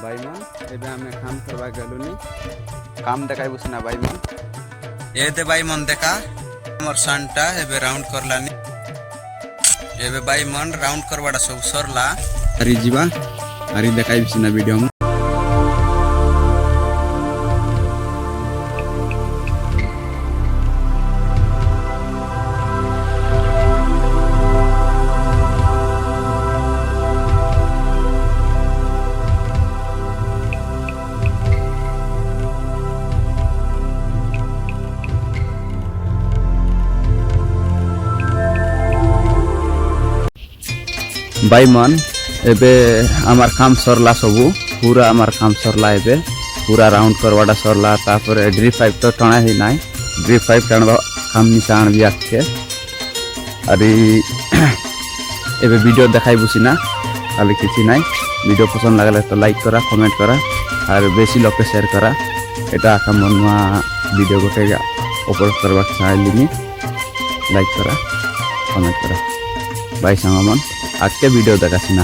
भाई मन एबे हमें काम करवा गलुनी काम देखाई बुसना भाई मन ए दे भाई मन देखा मोर सांटा एबे राउंड करलानी एबे भाई मन राउंड करवाडा सब सरला अरे जीवा अरे देखाई बुसना वीडियो में भाई मन एबे आमार काम सरला सबू पूरा आमार काम सरला एबे पूरा राउंड करवाडा सरला तापर ड्रिप पाइप तो टणा ही नाय ड्रिप पाइप टणबा काम निशान भी आके अरे एबे वीडियो देखाई बुसिना खाली किछि नाय वीडियो पसंद लागले तो लाइक करा कमेंट करा और बेसी लोग शेयर करा एटा आका मनवा वीडियो गोटे अपलोड करबा चाहलिनी लाइक करा कमेंट करा भाई सांगमन आज के वीडियो देखासिना।